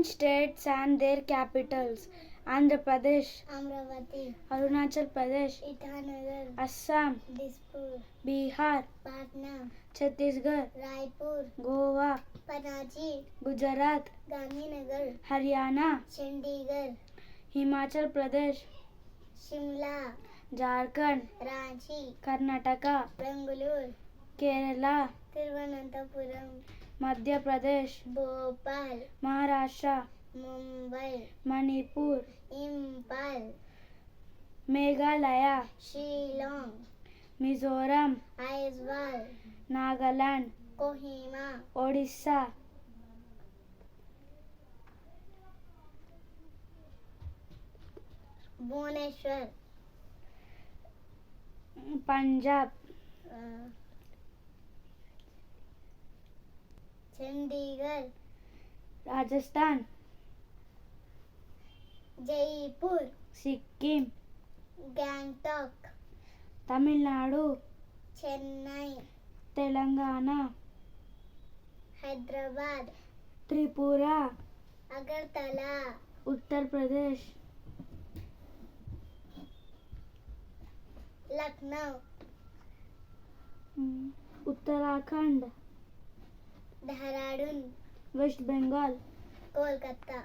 states and their capitals. Andhra Pradesh, Amravati, Arunachal Pradesh, Itanagar, Assam, Dispur, Bihar, Patna, Chhattisgarh, Raipur, Goa, Panaji, Gujarat, Gandhinagar, Haryana, Chandigarh, Himachal Pradesh, Shimla, Jharkhand, Ranchi, Karnataka, Bangalore, Kerala, Thiruvananthapuram, Madhya Pradesh, Bhopal, Maharashtra, Mumbai, Manipur, Impal, Meghalaya, Shillong, Mizoram, Aizawl, Nagaland, Kohima, Odisha, Bhubaneswar, Punjab, Chandigarh, Rajasthan, Jaipur, Sikkim, Gangtok, Tamil Nadu, Chennai, Telangana, Hyderabad, Tripura, Agartala, Uttar Pradesh, Lucknow, Uttarakhand, Dehradun, West Bengal, Kolkata.